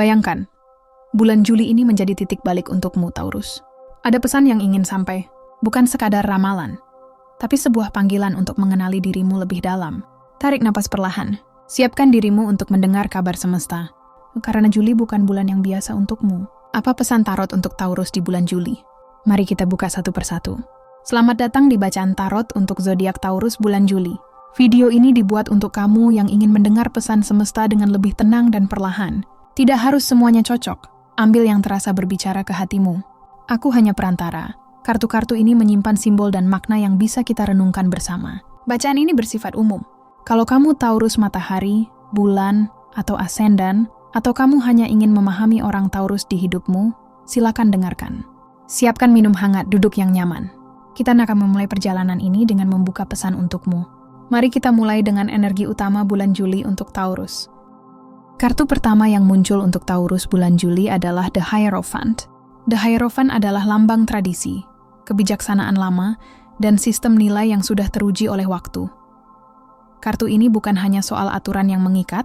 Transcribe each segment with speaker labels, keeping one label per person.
Speaker 1: Bayangkan, bulan Juli ini menjadi titik balik untukmu, Taurus. Ada pesan yang ingin sampai, bukan sekadar ramalan, tapi sebuah panggilan untuk mengenali dirimu lebih dalam. Tarik napas perlahan, siapkan dirimu untuk mendengar kabar semesta. Karena Juli bukan bulan yang biasa untukmu. Apa pesan tarot untuk Taurus di bulan Juli? Mari kita buka satu persatu. Selamat datang di bacaan tarot untuk zodiak Taurus bulan Juli. Video ini dibuat untuk kamu yang ingin mendengar pesan semesta dengan lebih tenang dan perlahan. Tidak harus semuanya cocok. Ambil yang terasa berbicara ke hatimu. Aku hanya perantara. Kartu-kartu ini menyimpan simbol dan makna yang bisa kita renungkan bersama. Bacaan ini bersifat umum. Kalau kamu Taurus matahari, bulan, atau ascendant, atau kamu hanya ingin memahami orang Taurus di hidupmu, silakan dengarkan. Siapkan minum hangat, duduk yang nyaman. Kita akan memulai perjalanan ini dengan membuka pesan untukmu. Mari kita mulai dengan energi utama bulan Juli untuk Taurus. Kartu pertama yang muncul untuk Taurus bulan Juli adalah The Hierophant. The Hierophant adalah lambang tradisi, kebijaksanaan lama, dan sistem nilai yang sudah teruji oleh waktu. Kartu ini bukan hanya soal aturan yang mengikat,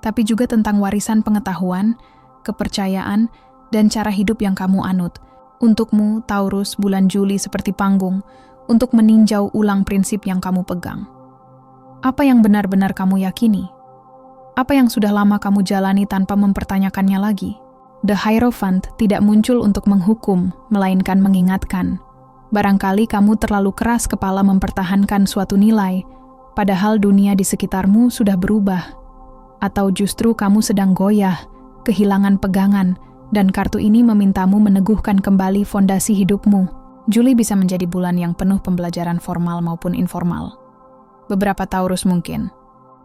Speaker 1: tapi juga tentang warisan pengetahuan, kepercayaan, dan cara hidup yang kamu anut. Untukmu, Taurus, bulan Juli seperti panggung, untuk meninjau ulang prinsip yang kamu pegang. Apa yang benar-benar kamu yakini? Apa yang sudah lama kamu jalani tanpa mempertanyakannya lagi? The Hierophant tidak muncul untuk menghukum, melainkan mengingatkan. Barangkali kamu terlalu keras kepala mempertahankan suatu nilai, padahal dunia di sekitarmu sudah berubah. Atau justru kamu sedang goyah, kehilangan pegangan, dan kartu ini memintamu meneguhkan kembali fondasi hidupmu. Juli bisa menjadi bulan yang penuh pembelajaran formal maupun informal. Beberapa Taurus mungkin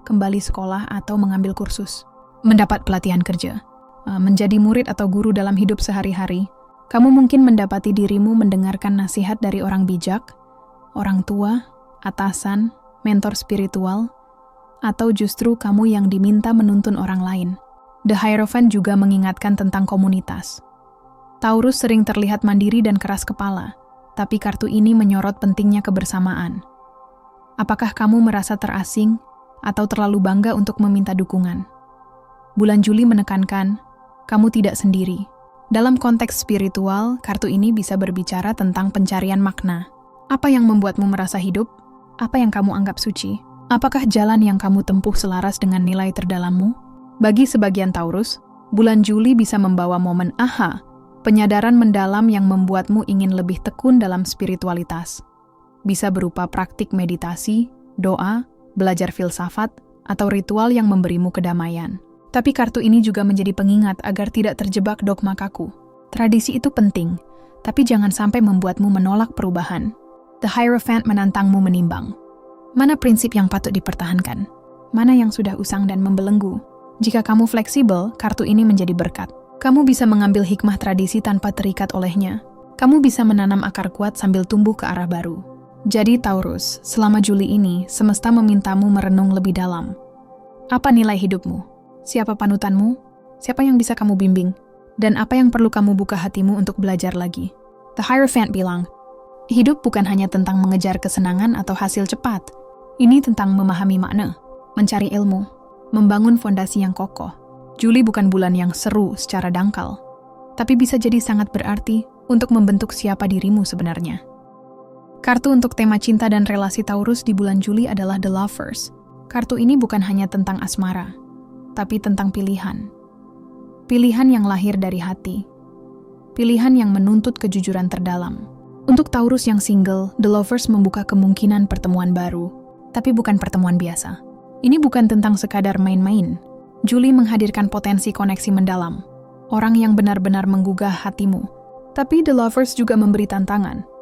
Speaker 1: kembali sekolah atau mengambil kursus, mendapat pelatihan kerja, menjadi murid atau guru dalam hidup sehari-hari. Kamu mungkin mendapati dirimu mendengarkan nasihat dari orang bijak, orang tua, atasan, mentor spiritual, atau justru kamu yang diminta menuntun orang lain. The Hierophant juga mengingatkan tentang komunitas. Taurus sering terlihat mandiri dan keras kepala, tapi kartu ini menyorot pentingnya kebersamaan. Apakah kamu merasa terasing atau terlalu bangga untuk meminta dukungan? Bulan Juli menekankan, kamu tidak sendiri. Dalam konteks spiritual, kartu ini bisa berbicara tentang pencarian makna. Apa yang membuatmu merasa hidup? Apa yang kamu anggap suci? Apakah jalan yang kamu tempuh selaras dengan nilai terdalammu? Bagi sebagian Taurus, bulan Juli bisa membawa momen aha, penyadaran mendalam yang membuatmu ingin lebih tekun dalam spiritualitas. Bisa berupa praktik meditasi, doa, belajar filsafat, atau ritual yang memberimu kedamaian. Tapi kartu ini juga menjadi pengingat agar tidak terjebak dogma kaku. Tradisi itu penting, tapi jangan sampai membuatmu menolak perubahan. The Hierophant menantangmu menimbang. Mana prinsip yang patut dipertahankan? Mana yang sudah usang dan membelenggu? Jika kamu fleksibel, kartu ini menjadi berkat. Kamu bisa mengambil hikmah tradisi tanpa terikat olehnya. Kamu bisa menanam akar kuat sambil tumbuh ke arah baru. Jadi Taurus, selama Juli ini, semesta memintamu merenung lebih dalam. Apa nilai hidupmu? Siapa panutanmu? Siapa yang bisa kamu bimbing? Dan apa yang perlu kamu buka hatimu untuk belajar lagi? The Hierophant bilang, hidup bukan hanya tentang mengejar kesenangan atau hasil cepat. Ini tentang memahami makna, mencari ilmu, membangun fondasi yang kokoh. Juli bukan bulan yang seru secara dangkal, tapi bisa jadi sangat berarti untuk membentuk siapa dirimu sebenarnya. Kartu untuk tema cinta dan relasi Taurus di bulan Juli adalah The Lovers. Kartu ini bukan hanya tentang asmara, tapi tentang pilihan. Pilihan yang lahir dari hati. Pilihan yang menuntut kejujuran terdalam. Untuk Taurus yang single, The Lovers membuka kemungkinan pertemuan baru, tapi bukan pertemuan biasa. Ini bukan tentang sekadar main-main. Juli menghadirkan potensi koneksi mendalam, orang yang benar-benar menggugah hatimu. Tapi The Lovers juga memberi tantangan.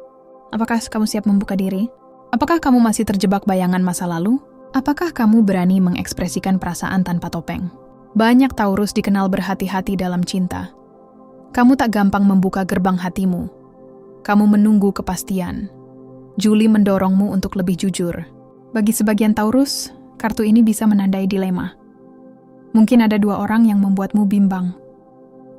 Speaker 1: Apakah kamu siap membuka diri? Apakah kamu masih terjebak bayangan masa lalu? Apakah kamu berani mengekspresikan perasaan tanpa topeng? Banyak Taurus dikenal berhati-hati dalam cinta. Kamu tak gampang membuka gerbang hatimu. Kamu menunggu kepastian. Juli mendorongmu untuk lebih jujur. Bagi sebagian Taurus, kartu ini bisa menandai dilema. Mungkin ada dua orang yang membuatmu bimbang.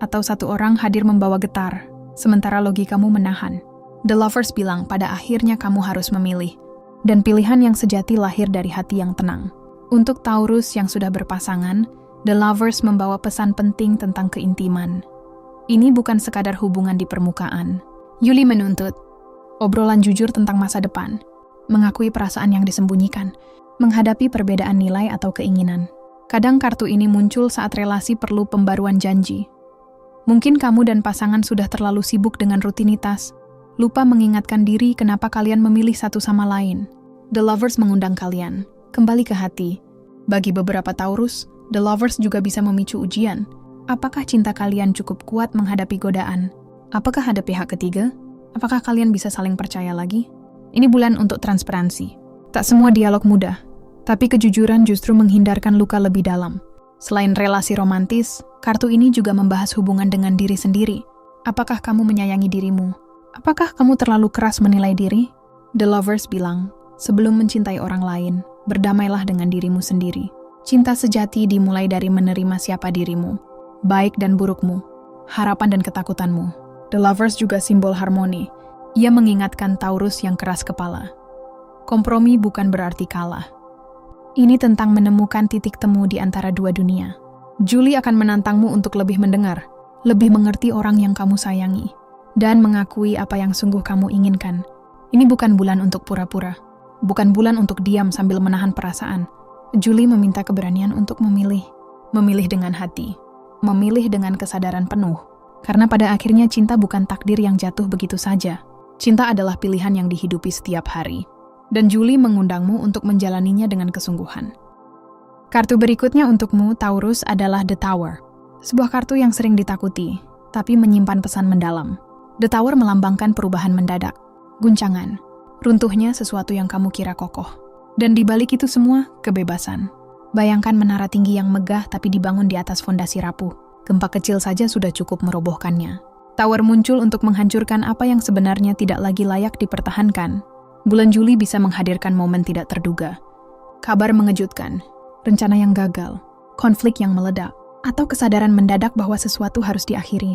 Speaker 1: Atau satu orang hadir membawa getar, sementara logikamu menahan. The Lovers bilang pada akhirnya kamu harus memilih. Dan pilihan yang sejati lahir dari hati yang tenang. Untuk Taurus yang sudah berpasangan, The Lovers membawa pesan penting tentang keintiman. Ini bukan sekadar hubungan di permukaan. Yuli menuntut obrolan jujur tentang masa depan, mengakui perasaan yang disembunyikan, menghadapi perbedaan nilai atau keinginan. Kadang kartu ini muncul saat relasi perlu pembaruan janji. Mungkin kamu dan pasangan sudah terlalu sibuk dengan rutinitas, lupa mengingatkan diri kenapa kalian memilih satu sama lain. The Lovers mengundang kalian kembali ke hati. Bagi beberapa Taurus, The Lovers juga bisa memicu ujian. Apakah cinta kalian cukup kuat menghadapi godaan? Apakah ada pihak ketiga? Apakah kalian bisa saling percaya lagi? Ini bulan untuk transparansi. Tak semua dialog mudah, tapi kejujuran justru menghindarkan luka lebih dalam. Selain relasi romantis, kartu ini juga membahas hubungan dengan diri sendiri. Apakah kamu menyayangi dirimu? Apakah kamu terlalu keras menilai diri? The Lovers bilang, sebelum mencintai orang lain, berdamailah dengan dirimu sendiri. Cinta sejati dimulai dari menerima siapa dirimu, baik dan burukmu, harapan dan ketakutanmu. The Lovers juga simbol harmoni. Ia mengingatkan Taurus yang keras kepala. Kompromi bukan berarti kalah. Ini tentang menemukan titik temu di antara dua dunia. Juli akan menantangmu untuk lebih mendengar, lebih mengerti orang yang kamu sayangi, dan mengakui apa yang sungguh kamu inginkan. Ini bukan bulan untuk pura-pura, bukan bulan untuk diam sambil menahan perasaan. Juli meminta keberanian untuk memilih dengan hati, memilih dengan kesadaran penuh. Karena pada akhirnya cinta bukan takdir yang jatuh begitu saja. Cinta adalah pilihan yang dihidupi setiap hari. Dan Juli mengundangmu untuk menjalaninya dengan kesungguhan. Kartu berikutnya untukmu, Taurus, adalah The Tower. Sebuah kartu yang sering ditakuti, tapi menyimpan pesan mendalam. The Tower melambangkan perubahan mendadak, guncangan, runtuhnya sesuatu yang kamu kira kokoh. Dan di balik itu semua, kebebasan. Bayangkan menara tinggi yang megah tapi dibangun di atas fondasi rapuh. Gempa kecil saja sudah cukup merobohkannya. Tower muncul untuk menghancurkan apa yang sebenarnya tidak lagi layak dipertahankan. Bulan Juli bisa menghadirkan momen tidak terduga. Kabar mengejutkan, rencana yang gagal, konflik yang meledak, atau kesadaran mendadak bahwa sesuatu harus diakhiri.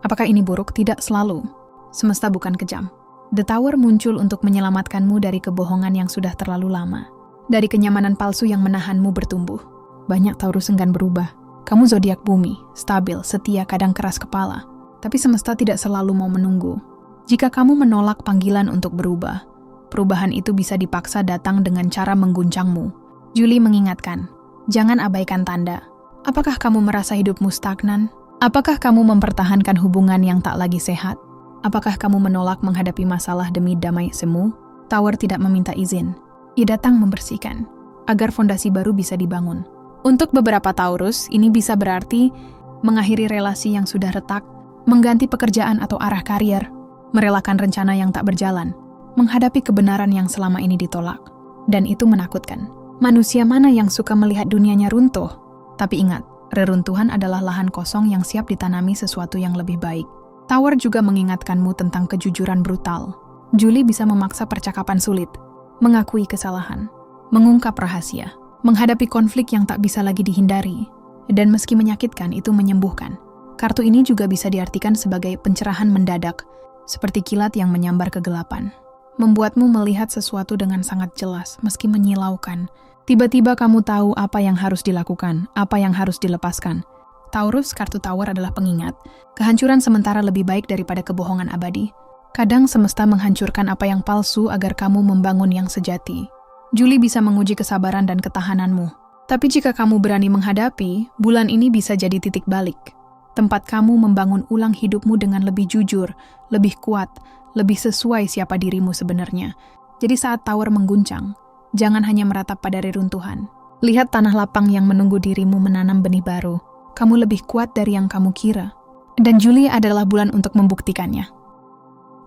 Speaker 1: Apakah ini buruk? Tidak selalu. Semesta bukan kejam. The Tower muncul untuk menyelamatkanmu dari kebohongan yang sudah terlalu lama. Dari kenyamanan palsu yang menahanmu bertumbuh. Banyak Taurus enggan berubah. Kamu zodiak bumi, stabil, setia, kadang keras kepala. Tapi semesta tidak selalu mau menunggu. Jika kamu menolak panggilan untuk berubah, perubahan itu bisa dipaksa datang dengan cara mengguncangmu. Juli mengingatkan, jangan abaikan tanda. Apakah kamu merasa hidupmu stagnan? Apakah kamu mempertahankan hubungan yang tak lagi sehat? Apakah kamu menolak menghadapi masalah demi damai semu? Tower tidak meminta izin. Ia datang membersihkan, agar fondasi baru bisa dibangun. Untuk beberapa Taurus, ini bisa berarti mengakhiri relasi yang sudah retak, mengganti pekerjaan atau arah karier, merelakan rencana yang tak berjalan, menghadapi kebenaran yang selama ini ditolak. Dan itu menakutkan. Manusia mana yang suka melihat dunianya runtuh? Tapi ingat, reruntuhan adalah lahan kosong yang siap ditanami sesuatu yang lebih baik. Tower juga mengingatkanmu tentang kejujuran brutal. Juli bisa memaksa percakapan sulit, mengakui kesalahan, mengungkap rahasia, menghadapi konflik yang tak bisa lagi dihindari. Dan meski menyakitkan, itu menyembuhkan. Kartu ini juga bisa diartikan sebagai pencerahan mendadak, seperti kilat yang menyambar kegelapan. Membuatmu melihat sesuatu dengan sangat jelas, meski menyilaukan. Tiba-tiba kamu tahu apa yang harus dilakukan, apa yang harus dilepaskan. Taurus, kartu Tower adalah pengingat. Kehancuran sementara lebih baik daripada kebohongan abadi. Kadang semesta menghancurkan apa yang palsu agar kamu membangun yang sejati. Juli bisa menguji kesabaran dan ketahananmu. Tapi jika kamu berani menghadapi, bulan ini bisa jadi titik balik. Tempat kamu membangun ulang hidupmu dengan lebih jujur, lebih kuat, lebih sesuai siapa dirimu sebenarnya. Jadi saat Tower mengguncang, jangan hanya meratap pada reruntuhan. Lihat tanah lapang yang menunggu dirimu menanam benih baru. Kamu lebih kuat dari yang kamu kira. Dan Juli adalah bulan untuk membuktikannya.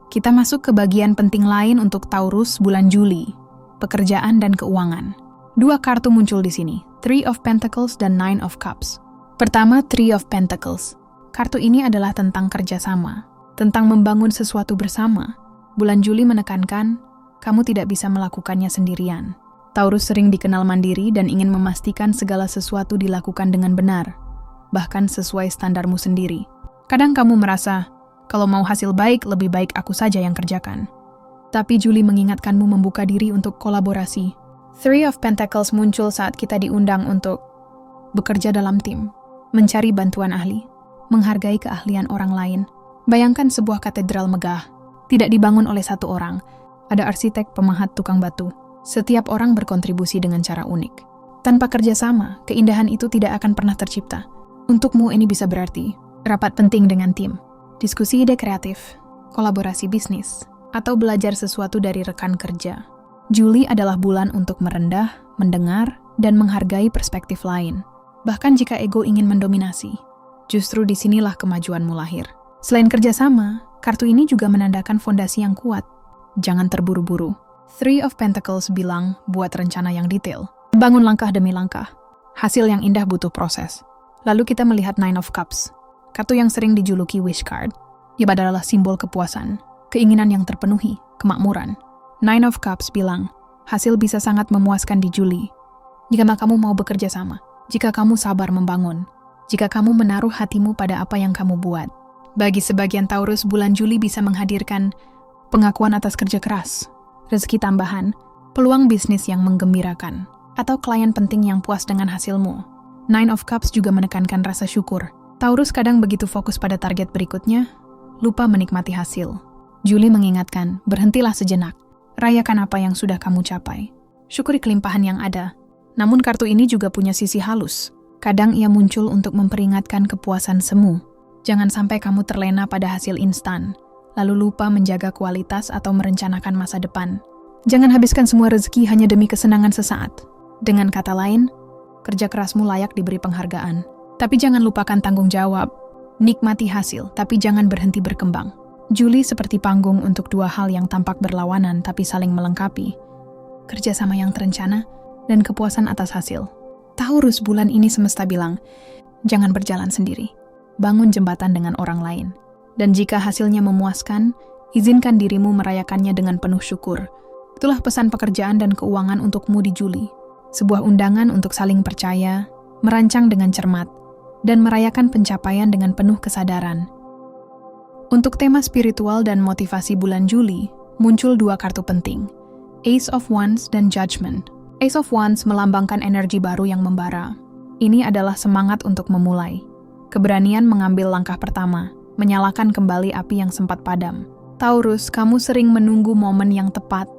Speaker 1: Kita masuk ke bagian penting lain untuk Taurus bulan Juli, pekerjaan dan keuangan. Dua kartu muncul di sini, Three of Pentacles dan Nine of Cups. Pertama, Three of Pentacles. Kartu ini adalah tentang kerjasama, tentang membangun sesuatu bersama. Bulan Juli menekankan, kamu tidak bisa melakukannya sendirian. Taurus sering dikenal mandiri dan ingin memastikan segala sesuatu dilakukan dengan benar, bahkan sesuai standarmu sendiri. Kadang kamu merasa, kalau mau hasil baik, lebih baik aku saja yang kerjakan. Tapi Juli mengingatkanmu membuka diri untuk kolaborasi. Three of Pentacles muncul saat kita diundang untuk bekerja dalam tim, mencari bantuan ahli, menghargai keahlian orang lain. Bayangkan sebuah katedral megah, tidak dibangun oleh satu orang. Ada arsitek, pemahat, tukang batu. Setiap orang berkontribusi dengan cara unik. Tanpa kerjasama, keindahan itu tidak akan pernah tercipta. Untukmu ini bisa berarti rapat penting dengan tim, diskusi ide kreatif, kolaborasi bisnis, atau belajar sesuatu dari rekan kerja. Juli adalah bulan untuk merendah, mendengar, dan menghargai perspektif lain. Bahkan jika ego ingin mendominasi, justru disinilah kemajuanmu lahir. Selain kerjasama, kartu ini juga menandakan fondasi yang kuat. Jangan terburu-buru. Three of Pentacles bilang buat rencana yang detail. Bangun langkah demi langkah. Hasil yang indah butuh proses. Lalu kita melihat Nine of Cups. Kartu yang sering dijuluki wish card. Ia adalah simbol kepuasan, keinginan yang terpenuhi, kemakmuran. Nine of Cups bilang, hasil bisa sangat memuaskan di Juli. Jika kamu mau bekerja sama, jika kamu sabar membangun, jika kamu menaruh hatimu pada apa yang kamu buat. Bagi sebagian Taurus, bulan Juli bisa menghadirkan pengakuan atas kerja keras, rezeki tambahan, peluang bisnis yang menggembirakan, atau klien penting yang puas dengan hasilmu. Nine of Cups juga menekankan rasa syukur. Taurus kadang begitu fokus pada target berikutnya, lupa menikmati hasil. Juli mengingatkan, berhentilah sejenak, rayakan apa yang sudah kamu capai. Syukuri kelimpahan yang ada. Namun kartu ini juga punya sisi halus. Kadang ia muncul untuk memperingatkan kepuasan semu. Jangan sampai kamu terlena pada hasil instan, lalu lupa menjaga kualitas atau merencanakan masa depan. Jangan habiskan semua rezeki hanya demi kesenangan sesaat. Dengan kata lain, kerja kerasmu layak diberi penghargaan. Tapi jangan lupakan tanggung jawab. Nikmati hasil, tapi jangan berhenti berkembang. Juli seperti panggung untuk dua hal yang tampak berlawanan tapi saling melengkapi. Kerjasama yang terencana dan kepuasan atas hasil. Taurus, bulan ini semesta bilang, jangan berjalan sendiri. Bangun jembatan dengan orang lain. Dan jika hasilnya memuaskan, izinkan dirimu merayakannya dengan penuh syukur. Itulah pesan pekerjaan dan keuangan untukmu di Juli. Sebuah undangan untuk saling percaya, merancang dengan cermat, dan merayakan pencapaian dengan penuh kesadaran. Untuk tema spiritual dan motivasi bulan Juli, muncul dua kartu penting, Ace of Wands dan Judgment. Ace of Wands melambangkan energi baru yang membara. Ini adalah semangat untuk memulai. Keberanian mengambil langkah pertama, menyalakan kembali api yang sempat padam. Taurus, kamu sering menunggu momen yang tepat,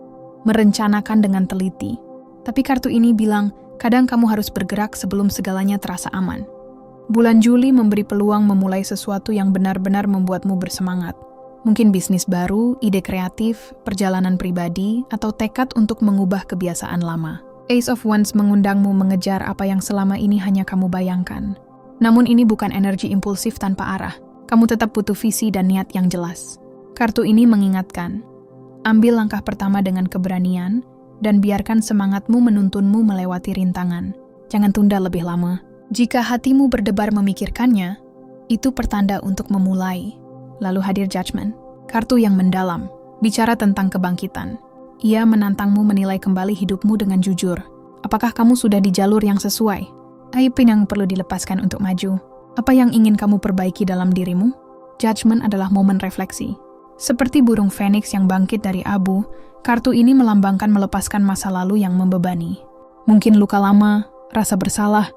Speaker 1: merencanakan dengan teliti. Tapi kartu ini bilang, kadang kamu harus bergerak sebelum segalanya terasa aman. Bulan Juli memberi peluang memulai sesuatu yang benar-benar membuatmu bersemangat. Mungkin bisnis baru, ide kreatif, perjalanan pribadi, atau tekad untuk mengubah kebiasaan lama. Ace of Wands mengundangmu mengejar apa yang selama ini hanya kamu bayangkan. Namun ini bukan energi impulsif tanpa arah. Kamu tetap butuh visi dan niat yang jelas. Kartu ini mengingatkan, ambil langkah pertama dengan keberanian, dan biarkan semangatmu menuntunmu melewati rintangan. Jangan tunda lebih lama. Jika hatimu berdebar memikirkannya, itu pertanda untuk memulai. Lalu hadir Judgment, kartu yang mendalam, bicara tentang kebangkitan. Ia menantangmu menilai kembali hidupmu dengan jujur. Apakah kamu sudah di jalur yang sesuai? Aib yang perlu dilepaskan untuk maju. Apa yang ingin kamu perbaiki dalam dirimu? Judgment adalah momen refleksi. Seperti burung Phoenix yang bangkit dari abu, kartu ini melambangkan melepaskan masa lalu yang membebani. Mungkin luka lama, rasa bersalah,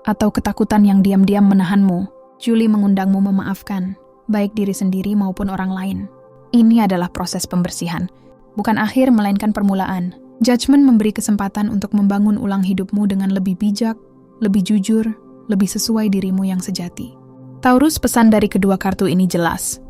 Speaker 1: atau ketakutan yang diam-diam menahanmu. Juli mengundangmu memaafkan, baik diri sendiri maupun orang lain. Ini adalah proses pembersihan, bukan akhir melainkan permulaan. Judgment memberi kesempatan untuk membangun ulang hidupmu dengan lebih bijak, lebih jujur, lebih sesuai dirimu yang sejati. Taurus, pesan dari kedua kartu ini jelas.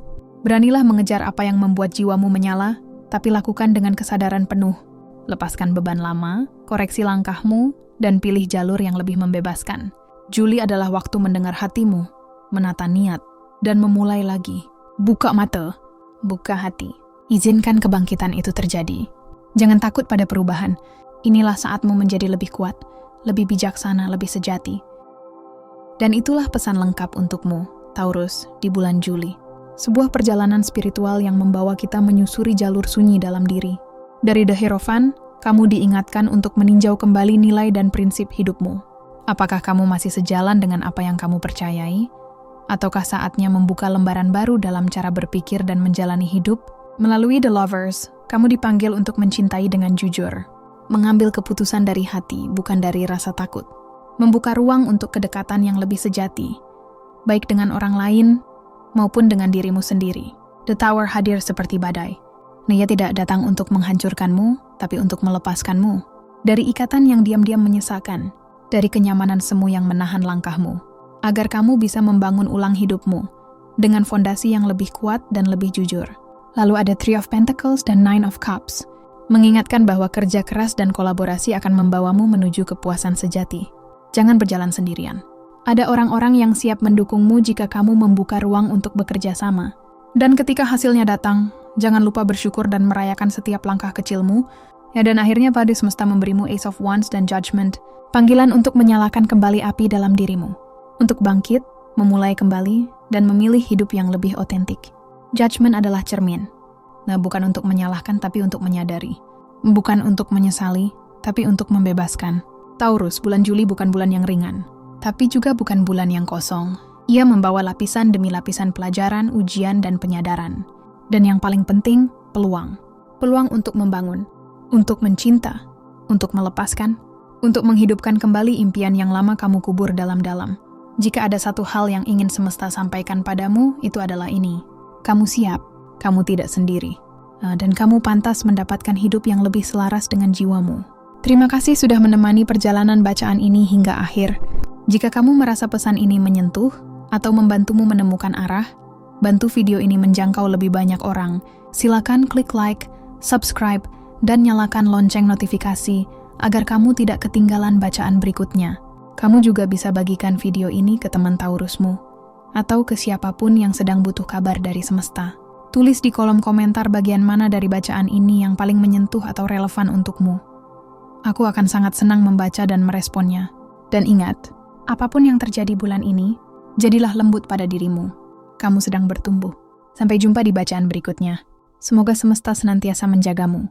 Speaker 1: Beranilah mengejar apa yang membuat jiwamu menyala, tapi lakukan dengan kesadaran penuh. Lepaskan beban lama, koreksi langkahmu, dan pilih jalur yang lebih membebaskan. Juli adalah waktu mendengar hatimu, menata niat, dan memulai lagi. Buka mata, buka hati. Izinkan kebangkitan itu terjadi. Jangan takut pada perubahan. Inilah saatmu menjadi lebih kuat, lebih bijaksana, lebih sejati. Dan itulah pesan lengkap untukmu, Taurus, di bulan Juli. Sebuah perjalanan spiritual yang membawa kita menyusuri jalur sunyi dalam diri. Dari The Hierophant, kamu diingatkan untuk meninjau kembali nilai dan prinsip hidupmu. Apakah kamu masih sejalan dengan apa yang kamu percayai? Ataukah saatnya membuka lembaran baru dalam cara berpikir dan menjalani hidup? Melalui The Lovers, kamu dipanggil untuk mencintai dengan jujur. Mengambil keputusan dari hati, bukan dari rasa takut. membuka ruang untuk kedekatan yang lebih sejati, baik dengan orang lain maupun dengan dirimu sendiri. The Tower hadir seperti badai. Ia tidak datang untuk menghancurkanmu, tapi untuk melepaskanmu dari ikatan yang diam-diam menyesakan, dari kenyamanan semu yang menahan langkahmu, agar kamu bisa membangun ulang hidupmu dengan fondasi yang lebih kuat dan lebih jujur. Lalu ada Three of Pentacles dan Nine of Cups, mengingatkan bahwa kerja keras dan kolaborasi akan membawamu menuju kepuasan sejati. Jangan berjalan sendirian. Ada orang-orang yang siap mendukungmu jika kamu membuka ruang untuk bekerja sama. Dan ketika hasilnya datang, jangan lupa bersyukur dan merayakan setiap langkah kecilmu. Dan akhirnya pada semesta memberimu Ace of Wands dan Judgment, panggilan untuk menyalakan kembali api dalam dirimu. Untuk bangkit, memulai kembali, dan memilih hidup yang lebih otentik. Judgment adalah cermin. Bukan untuk menyalahkan, tapi untuk menyadari. Bukan untuk menyesali, tapi untuk membebaskan. Taurus, bulan Juli bukan bulan yang ringan, tapi juga bukan bulan yang kosong. Ia membawa lapisan demi lapisan pelajaran, ujian, dan penyadaran. Dan yang paling penting, peluang. Peluang untuk membangun, untuk mencinta, untuk melepaskan, untuk menghidupkan kembali impian yang lama kamu kubur dalam-dalam. Jika ada satu hal yang ingin semesta sampaikan padamu, itu adalah ini. Kamu siap, kamu tidak sendiri. Dan kamu pantas mendapatkan hidup yang lebih selaras dengan jiwamu. Terima kasih sudah menemani perjalanan bacaan ini hingga akhir. Jika kamu merasa pesan ini menyentuh, atau membantumu menemukan arah, bantu video ini menjangkau lebih banyak orang. Silakan klik like, subscribe, dan nyalakan lonceng notifikasi agar kamu tidak ketinggalan bacaan berikutnya. Kamu juga bisa bagikan video ini ke teman Taurusmu atau ke siapapun yang sedang butuh kabar dari semesta. Tulis di kolom komentar bagian mana dari bacaan ini yang paling menyentuh atau relevan untukmu. Aku akan sangat senang membaca dan meresponnya. Dan ingat, apapun yang terjadi bulan ini, jadilah lembut pada dirimu. Kamu sedang bertumbuh. Sampai jumpa di bacaan berikutnya. Semoga semesta senantiasa menjagamu.